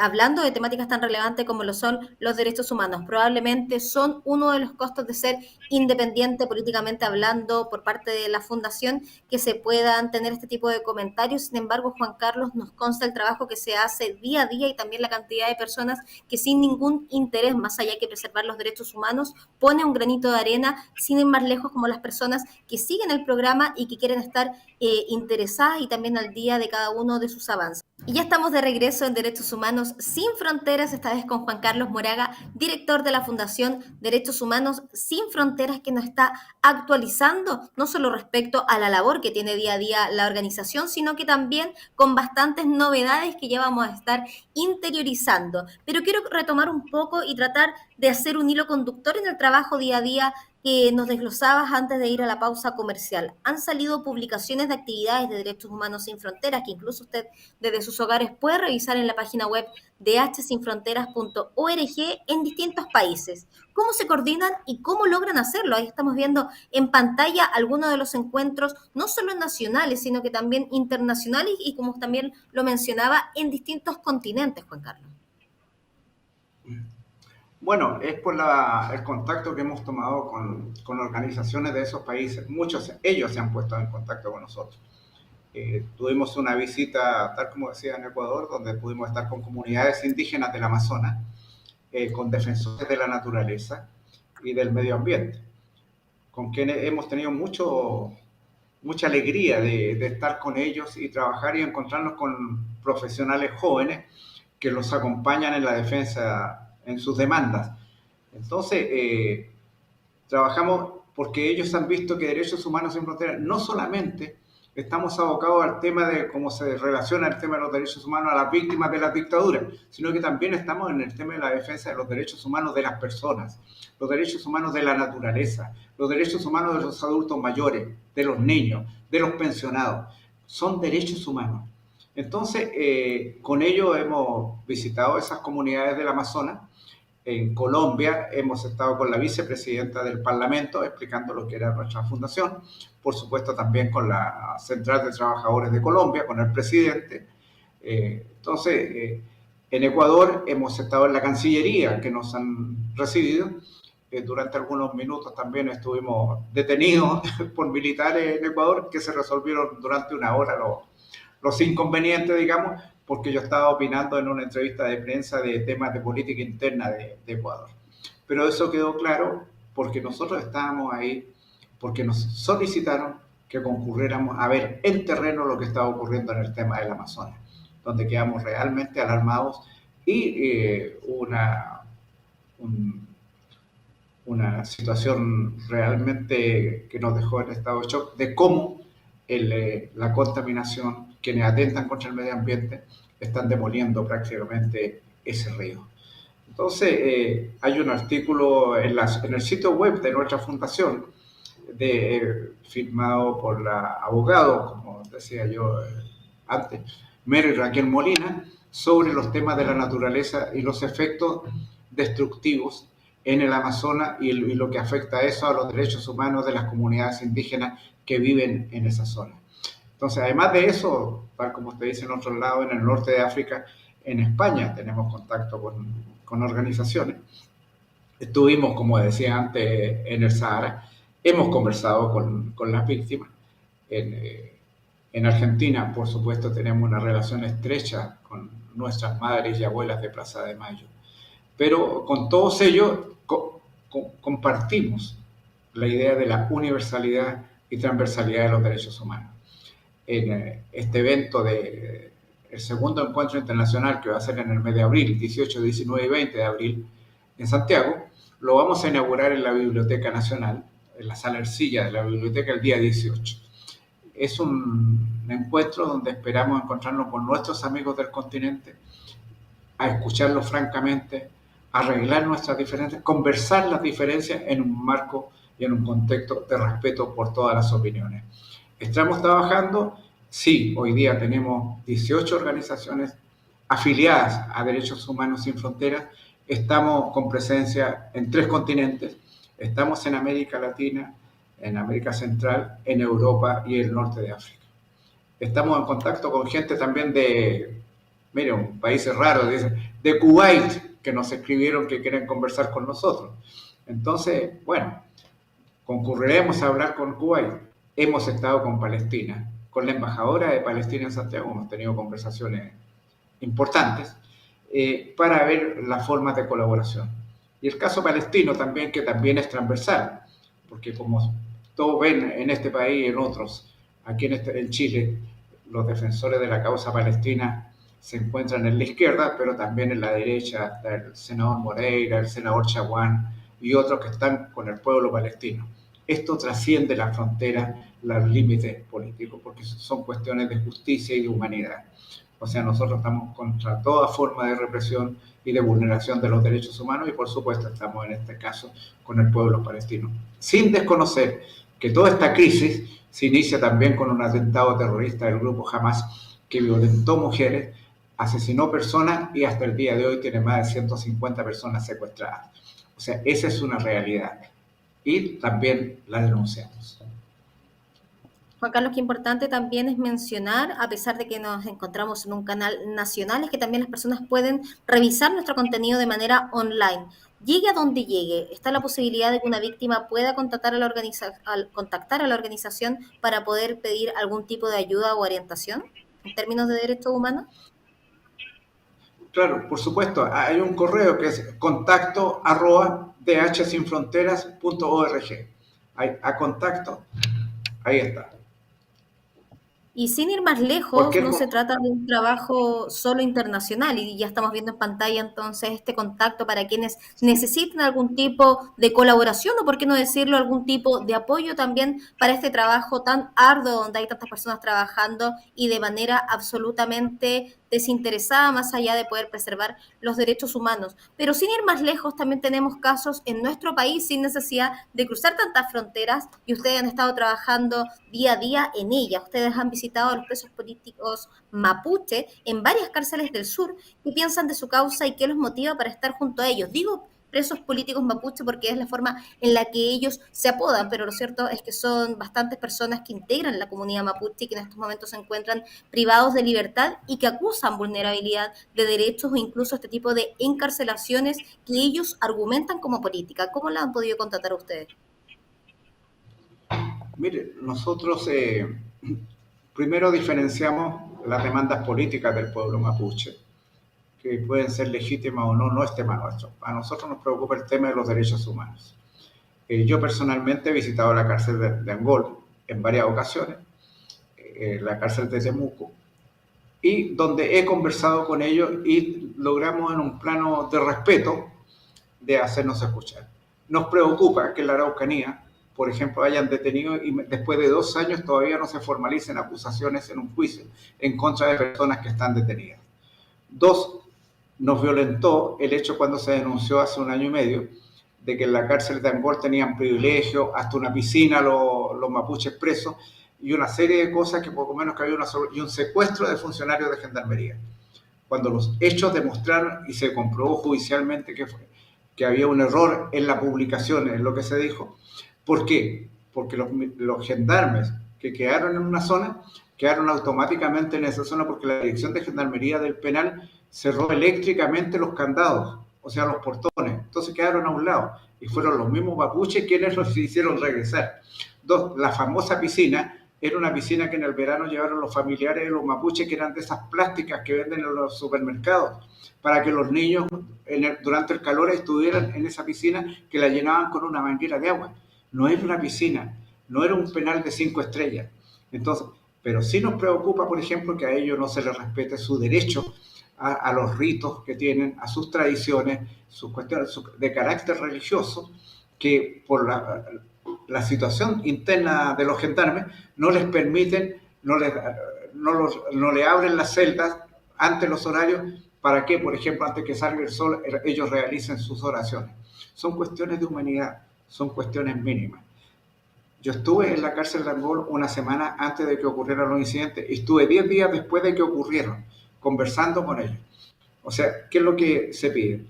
hablando de temáticas tan relevantes como lo son los derechos humanos. Probablemente son uno de los costos de ser independiente políticamente hablando por parte de la Fundación, que se puedan tener este tipo de comentarios. Sin embargo, Juan Carlos, nos consta el trabajo que se hace día a día y también la cantidad de personas que sin ningún interés, más allá que preservar los derechos humanos, pone un granito de arena, sin ir más lejos, como las personas que siguen el programa y que quieren estar interesadas y también al día de cada uno de sus avances. Y ya estamos de regreso en Derechos Humanos Sin Fronteras, esta vez con Juan Carlos Moraga, director de la Fundación Derechos Humanos Sin Fronteras, que nos está actualizando no solo respecto a la labor que tiene día a día la organización, sino que también con bastantes novedades que ya vamos a estar interiorizando. Pero quiero retomar un poco y tratar de hacer un hilo conductor en el trabajo día a día que nos desglosabas antes de ir a la pausa comercial. Han salido publicaciones de actividades de Derechos Humanos Sin Fronteras, que incluso usted desde su sus hogares puede revisar en la página web dhsinfronteras.org en distintos países. ¿Cómo se coordinan y cómo logran hacerlo? Ahí estamos viendo en pantalla algunos de los encuentros, no solo nacionales, sino que también internacionales y, como también lo mencionaba, en distintos continentes, Juan Carlos. Bueno, es por el contacto que hemos tomado con organizaciones de esos países. Muchos, ellos se han puesto en contacto con nosotros. Tuvimos una visita, tal como decía, en Ecuador, donde pudimos estar con comunidades indígenas del Amazonas, con defensores de la naturaleza y del medio ambiente, con quienes hemos tenido mucha alegría de estar con ellos y trabajar y encontrarnos con profesionales jóvenes que los acompañan en la defensa, en sus demandas. Entonces, trabajamos porque ellos han visto que Derechos Humanos Sin Fronteras no solamente estamos abocados al tema de cómo se relaciona el tema de los derechos humanos a las víctimas de las dictaduras, sino que también estamos en el tema de la defensa de los derechos humanos de las personas, los derechos humanos de la naturaleza, los derechos humanos de los adultos mayores, de los niños, de los pensionados. Son derechos humanos. Entonces, con ello hemos visitado esas comunidades del Amazonas. En Colombia hemos estado con la vicepresidenta del Parlamento explicando lo que era nuestra fundación, por supuesto también con la Central de Trabajadores de Colombia, con el presidente. Entonces, en Ecuador hemos estado en la Cancillería, que nos han recibido. Durante algunos minutos también estuvimos detenidos por militares en Ecuador, que se resolvieron durante una hora los inconvenientes, digamos, porque yo estaba opinando en una entrevista de prensa de temas de política interna de Ecuador. Pero eso quedó claro porque nosotros estábamos ahí, porque nos solicitaron que concurriéramos a ver en terreno lo que estaba ocurriendo en el tema del Amazonas, donde quedamos realmente alarmados y una situación realmente que nos dejó en estado de shock de cómo la contaminación, quienes atentan contra el medio ambiente, están demoliendo prácticamente ese río. Entonces, hay un artículo en el sitio web de nuestra fundación, firmado por la abogada, como decía yo antes, Mary Raquel Molina, sobre los temas de la naturaleza y los efectos destructivos en el Amazonas y lo que afecta a eso, a los derechos humanos de las comunidades indígenas que viven en esa zona. Entonces, además de eso, tal como usted dice en otros lados, en el norte de África, en España tenemos contacto con organizaciones. Estuvimos, como decía antes, en el Sahara. Hemos conversado con las víctimas. En Argentina, por supuesto, tenemos una relación estrecha con nuestras madres y abuelas de Plaza de Mayo. Pero con todos ellos compartimos la idea de la universalidad y transversalidad de los derechos humanos. En este evento el segundo encuentro internacional que va a ser en el mes de abril, 18, 19 y 20 de abril, en Santiago, lo vamos a inaugurar en la Biblioteca Nacional, en la sala Ercilla de la biblioteca, el día 18. Es un encuentro donde esperamos encontrarnos con nuestros amigos del continente, a escucharlos francamente, arreglar nuestras diferencias, conversar las diferencias en un marco y en un contexto de respeto por todas las opiniones. Estamos trabajando, sí, hoy día tenemos 18 organizaciones afiliadas a Derechos Humanos Sin Fronteras, estamos con presencia en 3 continentes, estamos en América Latina, en América Central, en Europa y el norte de África. Estamos en contacto con gente también un país raro, de Kuwait, que nos escribieron que quieren conversar con nosotros. Entonces, bueno, concurriremos a hablar con Kuwait. Hemos estado con Palestina, con la embajadora de Palestina en Santiago, hemos tenido conversaciones importantes para ver las formas de colaboración. Y el caso palestino también, que también es transversal, porque como todos ven en este país y en otros, aquí en Chile, los defensores de la causa palestina se encuentran en la izquierda, pero también en la derecha, está el senador Moreira, el senador Chaguán y otros que están con el pueblo palestino. Esto trasciende las fronteras, los límites políticos, porque son cuestiones de justicia y de humanidad. O sea, nosotros estamos contra toda forma de represión y de vulneración de los derechos humanos y, por supuesto, estamos en este caso con el pueblo palestino. Sin desconocer que toda esta crisis se inicia también con un atentado terrorista del grupo Hamas que violentó mujeres, asesinó personas y hasta el día de hoy tiene más de 150 personas secuestradas. O sea, esa es una realidad y también la denunciamos. Juan Carlos, qué importante también es mencionar, a pesar de que nos encontramos en un canal nacional, es que también las personas pueden revisar nuestro contenido de manera online. Llegue a donde llegue, está la posibilidad de que una víctima pueda contactar a contactar a la organización para poder pedir algún tipo de ayuda o orientación en términos de derechos humanos. Claro, por supuesto, hay un correo que es contacto@dhsinfronteras.org. A contacto, ahí está. Y sin ir más lejos, Cualquier no se cosa. trata de un trabajo solo internacional y ya estamos viendo en pantalla entonces este contacto para quienes necesiten algún tipo de colaboración o, por qué no decirlo, algún tipo de apoyo también para este trabajo tan arduo donde hay tantas personas trabajando y de manera absolutamente desinteresada, más allá de poder preservar los derechos humanos. Pero sin ir más lejos, también tenemos casos en nuestro país sin necesidad de cruzar tantas fronteras y ustedes han estado trabajando día a día en ellas. Ustedes han visitado a los presos políticos mapuche en varias cárceles del sur. ¿Qué piensan de su causa y qué los motiva para estar junto a ellos? Digo presos políticos mapuche porque es la forma en la que ellos se apodan, pero lo cierto es que son bastantes personas que integran la comunidad mapuche y que en estos momentos se encuentran privados de libertad y que acusan vulnerabilidad de derechos o incluso este tipo de encarcelaciones que ellos argumentan como política. ¿Cómo la han podido contratar ustedes? Mire, nosotros primero diferenciamos las demandas políticas del pueblo mapuche, que pueden ser legítimas o no, no es tema nuestro. A nosotros nos preocupa el tema de los derechos humanos. Yo personalmente he visitado la cárcel de Angol en varias ocasiones, la cárcel de Temuco, y donde he conversado con ellos y logramos en un plano de respeto de hacernos escuchar. Nos preocupa que en la Araucanía, por ejemplo, hayan detenido y después de 2 años todavía no se formalicen acusaciones en un juicio en contra de personas que están detenidas. 2, nos violentó el hecho cuando se denunció hace 1 año y medio de que en la cárcel de Angol tenían privilegio, hasta una piscina los mapuches presos y una serie de cosas que poco menos que había y un secuestro de funcionarios de gendarmería. Cuando los hechos demostraron y se comprobó judicialmente que había un error en la publicación, en lo que se dijo. ¿Por qué? Porque los gendarmes que quedaron en una zona, quedaron automáticamente en esa zona porque la dirección de gendarmería del penal cerró eléctricamente los candados, o sea, los portones. Entonces quedaron a un lado y fueron los mismos mapuches quienes los hicieron regresar. 2, la famosa piscina era una piscina que en el verano llevaron los familiares de los mapuches, que eran de esas plásticas que venden en los supermercados, para que los niños durante el calor estuvieran en esa piscina que la llenaban con una manguera de agua. No era una piscina, no era un penal de 5 estrellas. Entonces, pero sí nos preocupa, por ejemplo, que a ellos no se les respete su derecho a los ritos que tienen, a sus tradiciones, sus cuestiones de carácter religioso, que por la situación interna de los gendarmes no les permiten, no le abren las celdas ante los horarios para que, por ejemplo, antes que salga el sol, ellos realicen sus oraciones. Son cuestiones de humanidad, son cuestiones mínimas. Yo estuve en la cárcel de Angol 1 semana antes de que ocurrieran los incidentes y estuve 10 días después de que ocurrieron, conversando con ellos. O sea, ¿qué es lo que se pide?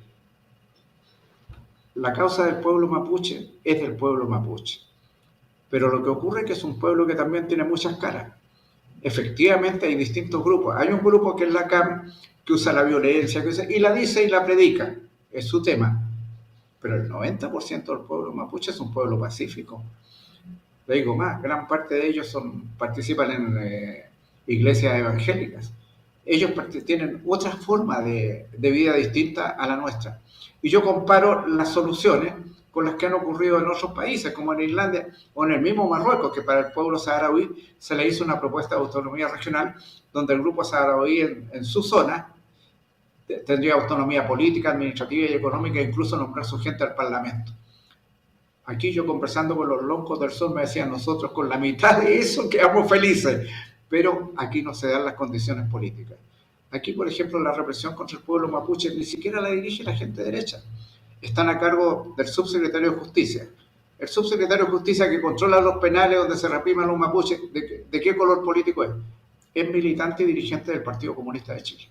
La causa del pueblo mapuche es del pueblo mapuche. Pero lo que ocurre es que es un pueblo que también tiene muchas caras. Efectivamente hay distintos grupos. Hay un grupo que es la CAM, que usa la violencia, y la dice y la predica. Es su tema. Pero el 90% del pueblo mapuche es un pueblo pacífico. Le digo más, gran parte de ellos participan en iglesias evangélicas. Ellos tienen otra forma de vida distinta a la nuestra. Y yo comparo las soluciones con las que han ocurrido en otros países, como en Islandia o en el mismo Marruecos, que para el pueblo saharaui se le hizo una propuesta de autonomía regional, donde el grupo saharaui en su zona tendría autonomía política, administrativa y económica, e incluso nombrar su gente al Parlamento. Aquí yo conversando con los loncos del sur me decían, nosotros con la mitad de eso quedamos felices, pero aquí no se dan las condiciones políticas. Aquí, por ejemplo, la represión contra el pueblo mapuche ni siquiera la dirige la gente derecha. Están a cargo del subsecretario de Justicia. El subsecretario de Justicia que controla los penales donde se repriman los mapuches, ¿de qué color político es? Es militante y dirigente del Partido Comunista de Chile.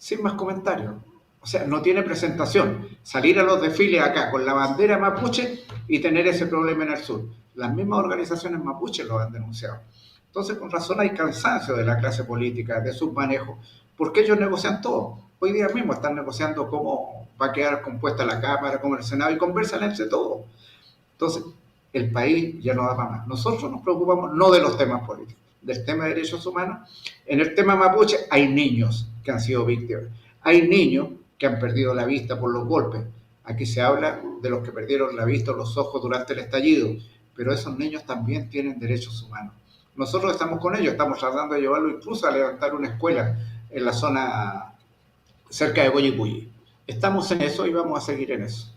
sin más comentarios. O sea, no tiene presentación. Salir a los desfiles acá con la bandera mapuche y tener ese problema en el sur. Las mismas organizaciones mapuches lo han denunciado. Entonces, con razón hay cansancio de la clase política, de sus manejos, porque ellos negocian todo. Hoy día mismo están negociando cómo va a quedar compuesta la Cámara, cómo el Senado, y conversan entre todos. Entonces, el país ya no da para más. Nosotros nos preocupamos no de los temas políticos, del tema de derechos humanos. En el tema mapuche hay niños que han sido víctimas. Hay niños que han perdido la vista por los golpes. Aquí se habla de los que perdieron la vista o los ojos durante el estallido, pero esos niños también tienen derechos humanos. Nosotros estamos con ellos, estamos tratando de llevarlo incluso a levantar una escuela en la zona cerca de Boyicuyi. Estamos en eso y vamos a seguir en eso.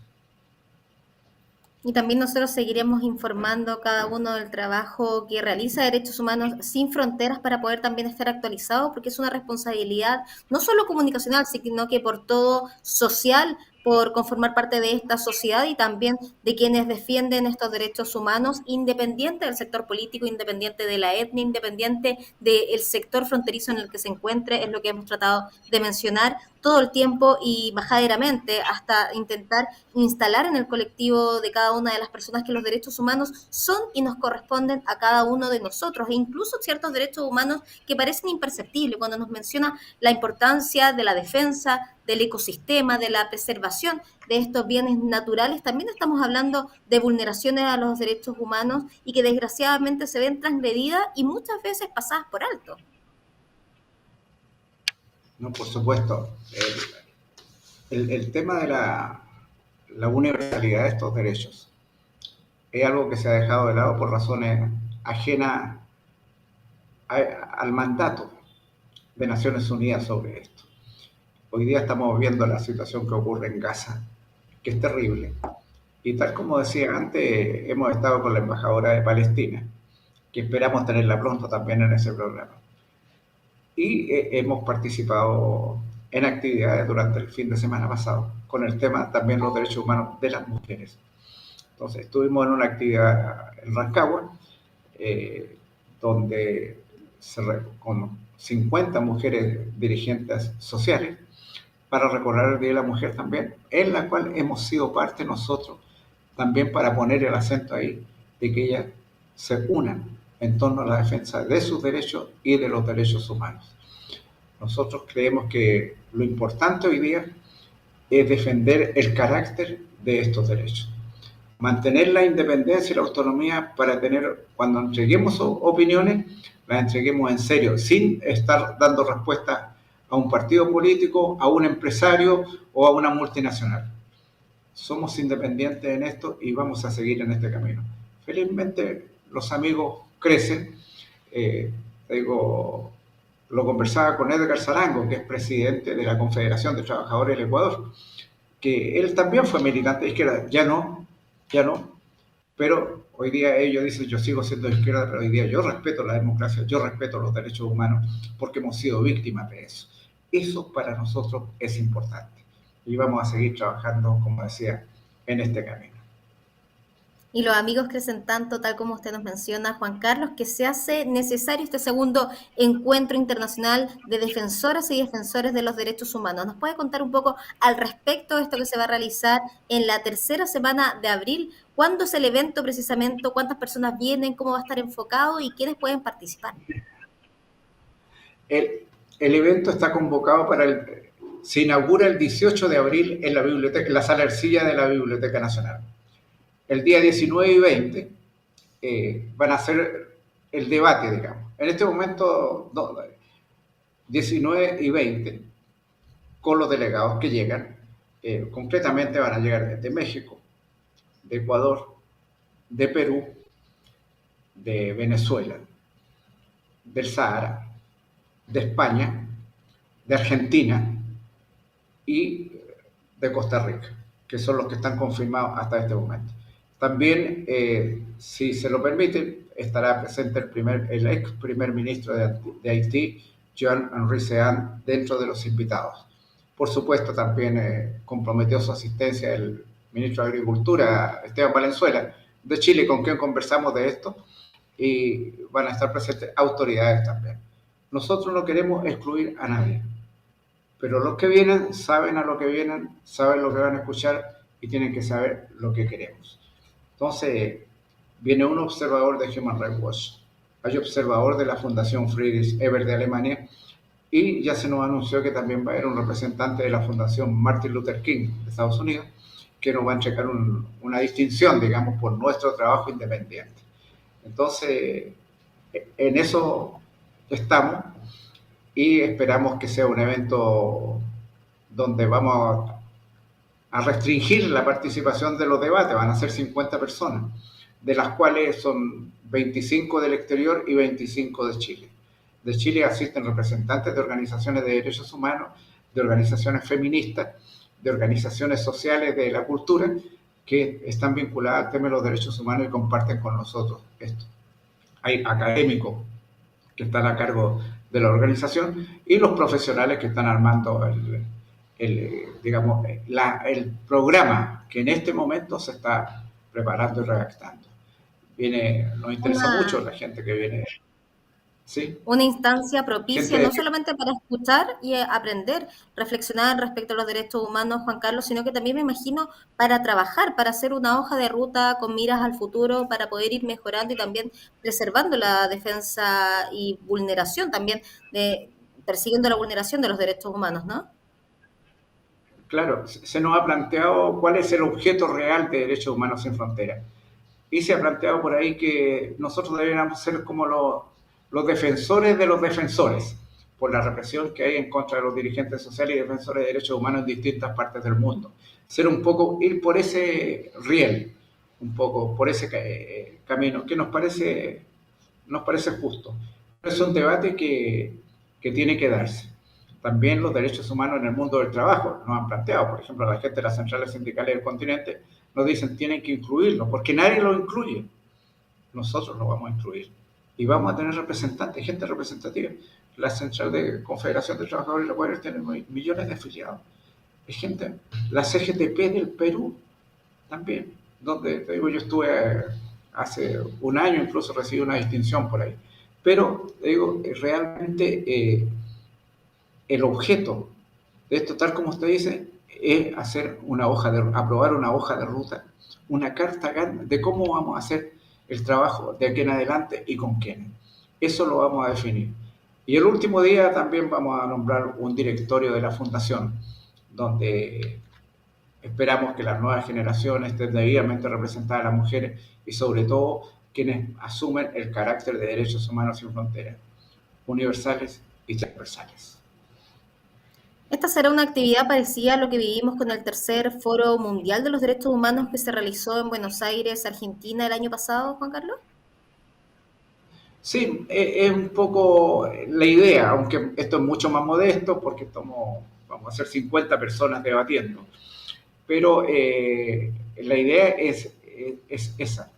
Y también nosotros seguiremos informando cada uno del trabajo que realiza Derechos Humanos Sin Fronteras para poder también estar actualizados, porque es una responsabilidad no solo comunicacional, sino que por todo social, por conformar parte de esta sociedad y también de quienes defienden estos derechos humanos, independiente del sector político, independiente de la etnia, independiente del sector fronterizo en el que se encuentre, es lo que hemos tratado de mencionar todo el tiempo y majaderamente hasta intentar instalar en el colectivo de cada una de las personas que los derechos humanos son y nos corresponden a cada uno de nosotros, e incluso ciertos derechos humanos que parecen imperceptibles cuando nos menciona la importancia de la defensa del ecosistema, de la preservación de estos bienes naturales. También estamos hablando de vulneraciones a los derechos humanos y que desgraciadamente se ven transgredidas y muchas veces pasadas por alto. No, por supuesto. El tema de la universalidad de estos derechos es algo que se ha dejado de lado por razones ajenas al mandato de Naciones Unidas sobre esto. Hoy día estamos viendo la situación que ocurre en Gaza, que es terrible. Y tal como decía antes, hemos estado con la embajadora de Palestina, que esperamos tenerla pronto también en ese programa. Y hemos participado en actividades durante el fin de semana pasado, con el tema también los derechos humanos de las mujeres. Entonces, estuvimos en una actividad en Rancagua, donde con 50 mujeres dirigentes sociales, para recordar el Día de la Mujer también, en la cual hemos sido parte nosotros también para poner el acento ahí de que ellas se unan en torno a la defensa de sus derechos y de los derechos humanos. Nosotros creemos que lo importante hoy día es defender el carácter de estos derechos, mantener la independencia y la autonomía para tener, cuando entreguemos opiniones, las entreguemos en serio, sin estar dando respuesta a un partido político, a un empresario o a una multinacional. Somos independientes en esto y vamos a seguir en este camino. Felizmente los amigos crecen. Lo conversaba con Edgar Sarango, que es presidente de la Confederación de Trabajadores del Ecuador, que él también fue militante de izquierda, ya no, pero hoy día ellos dicen, yo sigo siendo de izquierda, pero hoy día yo respeto la democracia, yo respeto los derechos humanos, porque hemos sido víctimas de eso. Eso para nosotros es importante. Y vamos a seguir trabajando, como decía, en este camino. Y los amigos crecen tanto, tal como usted nos menciona, Juan Carlos, que se hace necesario este segundo encuentro internacional de defensoras y defensores de los derechos humanos. ¿Nos puede contar un poco al respecto de esto que se va a realizar en la tercera semana de abril? ¿Cuándo es el evento precisamente? ¿Cuántas personas vienen? ¿Cómo va a estar enfocado? ¿Y quiénes pueden participar? El evento está convocado se inaugura el 18 de abril en la biblioteca, en la sala Ercilla de la Biblioteca Nacional. El día 19 y 20 van a ser el debate, digamos. En este momento, 19 y 20, con los delegados que llegan, concretamente van a llegar de México, de Ecuador, de Perú, de Venezuela, del Sahara, de España, de Argentina y de Costa Rica, que son los que están confirmados hasta este momento. También, si se lo permite, estará presente el ex primer ministro de Haití, Jean-Henri Séan, dentro de los invitados. Por supuesto, también comprometió su asistencia el ministro de Agricultura, Esteban Valenzuela, de Chile, con quien conversamos de esto, y van a estar presentes autoridades también. Nosotros no queremos excluir a nadie, pero los que vienen saben a lo que vienen, saben lo que van a escuchar y tienen que saber lo que queremos. Entonces, viene un observador de Human Rights Watch, hay observador de la Fundación Friedrich Ebert de Alemania, y ya se nos anunció que también va a haber un representante de la Fundación Martin Luther King de Estados Unidos, que nos va a entregar una distinción, digamos, por nuestro trabajo independiente. Entonces, en eso estamos y esperamos que sea un evento donde vamos a restringir la participación de los debates. Van a ser 50 personas, de las cuales son 25 del exterior y 25 de Chile. De Chile asisten representantes de organizaciones de derechos humanos, de organizaciones feministas, de organizaciones sociales de la cultura, que están vinculadas al tema de los derechos humanos y comparten con nosotros esto. Hay académicos que están a cargo de la organización y los profesionales que están armando el programa que en este momento se está preparando y redactando. Nos interesa mucho la gente que viene. ¿Sí? Una instancia propicia Gente, no solamente para escuchar y aprender, reflexionar respecto a los derechos humanos, Juan Carlos, sino que también me imagino para trabajar, para hacer una hoja de ruta con miras al futuro, para poder ir mejorando y también preservando la defensa y vulneración también, persiguiendo la vulneración de los derechos humanos, ¿no? claro, se nos ha planteado cuál es el objeto real de Derechos Humanos Sin Fronteras. Y se ha planteado por ahí que nosotros deberíamos ser como los defensores de los defensores, por la represión que hay en contra de los dirigentes sociales y defensores de derechos humanos en distintas partes del mundo. Ser un poco, ir por ese riel, un poco por ese camino, que nos parece justo. Es un debate que tiene que darse. También los derechos humanos en el mundo del trabajo nos han planteado, por ejemplo, la gente de las centrales sindicales del continente nos dicen tienen que incluirlo, porque nadie lo incluye. Nosotros lo vamos a incluir. Y vamos a tener representantes, gente representativa. La Central de Confederación de Trabajadores Laborales tiene millones de afiliados. Es gente, la CGTP del Perú también, donde te digo, yo estuve hace un año, incluso recibí una distinción por ahí. Pero, te digo, realmente el objeto de esto, tal como usted dice, es hacer aprobar una hoja de ruta, una carta de cómo vamos a hacer el trabajo de aquí en adelante y con quiénes. Eso lo vamos a definir. Y el último día también vamos a nombrar un directorio de la fundación, donde esperamos que las nuevas generaciones estén debidamente representadas las mujeres y sobre todo quienes asumen el carácter de derechos humanos sin fronteras, universales y transversales. Esta será una actividad parecida a lo que vivimos con el tercer Foro Mundial de los Derechos Humanos que se realizó en Buenos Aires, Argentina, el año pasado, Juan Carlos. Sí, es un poco la idea, aunque esto es mucho más modesto porque vamos a ser 50 personas debatiendo. Pero la idea es esa,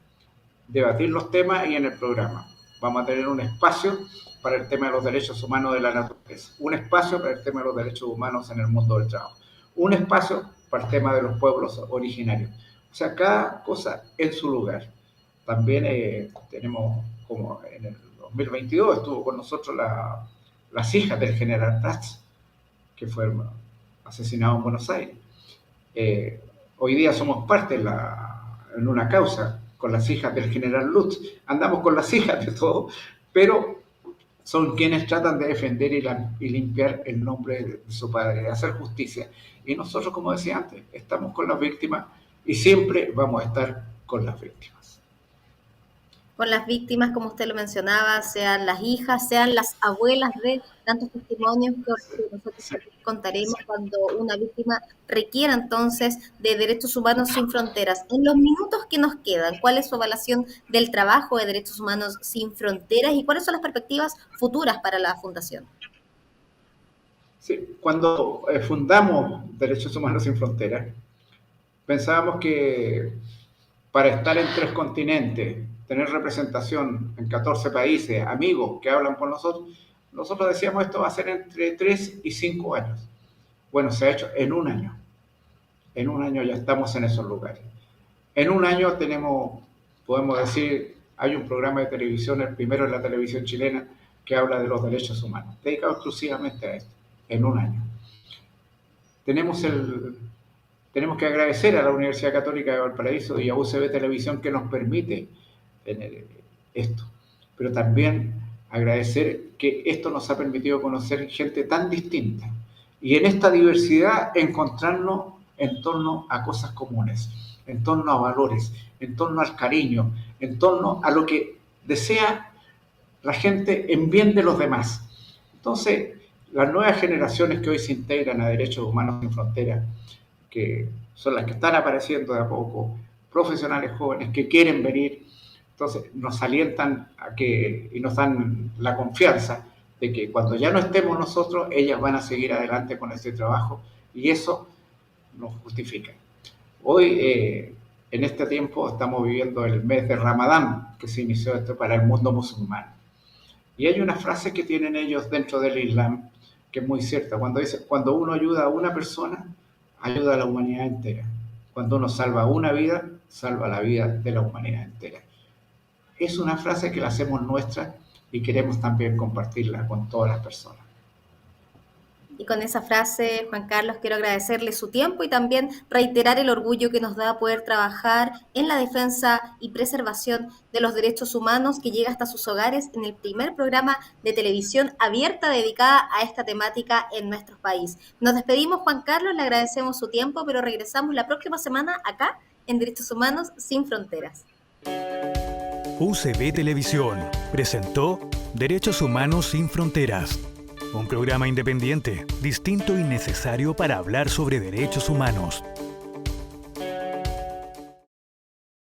debatir los temas y en el programa. Vamos a tener un espacio para el tema de los derechos humanos de la naturaleza, un espacio para el tema de los derechos humanos en el mundo del trabajo, un espacio para el tema de los pueblos originarios. O sea, cada cosa en su lugar. También tenemos, como en el 2022 estuvo con nosotros las hijas del general Prats, que fue asesinado en Buenos Aires. Hoy día somos parte en una causa con las hijas del general Lutz. Andamos con las hijas de todo, pero son quienes tratan de defender y limpiar el nombre de su padre, de hacer justicia. Y nosotros, como decía antes, estamos con las víctimas y siempre vamos a estar con las víctimas. Con las víctimas, como usted lo mencionaba, sean las hijas, sean las abuelas de tantos testimonios que nosotros contaremos cuando una víctima requiera entonces de derechos humanos sin fronteras. En los minutos que nos quedan, ¿cuál es su evaluación del trabajo de derechos humanos sin fronteras y cuáles son las perspectivas futuras para la Fundación? Sí, cuando fundamos Derechos Humanos Sin Fronteras, pensábamos que para estar en 3 continentes, tener representación en 14 países, amigos que hablan por nosotros decíamos esto va a ser entre 3 y 5 años. Bueno, se ha hecho en un año. En un año ya estamos en esos lugares. En un año podemos decir, hay un programa de televisión, el primero en la televisión chilena, que habla de los derechos humanos, dedicado exclusivamente a esto, en un año. tenemos que agradecer a la Universidad Católica de Valparaíso y a UCB Televisión que nos permite tener esto, pero también agradecer que esto nos ha permitido conocer gente tan distinta y en esta diversidad encontrarnos en torno a cosas comunes, en torno a valores, en torno al cariño, en torno a lo que desea la gente en bien de los demás. Entonces, las nuevas generaciones que hoy se integran a Derechos Humanos Sin Fronteras, que son las que están apareciendo de a poco, profesionales jóvenes que quieren venir, entonces nos alientan y nos dan la confianza de que cuando ya no estemos nosotros, ellas van a seguir adelante con este trabajo y eso nos justifica. Hoy, en este tiempo, estamos viviendo el mes de Ramadán, que se inició esto para el mundo musulmán. Y hay una frase que tienen ellos dentro del Islam que es muy cierta. Cuando dice, cuando uno ayuda a una persona, ayuda a la humanidad entera. Cuando uno salva una vida, salva la vida de la humanidad entera. Es una frase que la hacemos nuestra y queremos también compartirla con todas las personas. Y con esa frase, Juan Carlos, quiero agradecerle su tiempo y también reiterar el orgullo que nos da poder trabajar en la defensa y preservación de los derechos humanos que llega hasta sus hogares en el primer programa de televisión abierta dedicada a esta temática en nuestro país. Nos despedimos, Juan Carlos, le agradecemos su tiempo, pero regresamos la próxima semana acá en Derechos Humanos Sin Fronteras. UCB Televisión presentó Derechos Humanos Sin Fronteras. Un programa independiente, distinto y necesario para hablar sobre derechos humanos.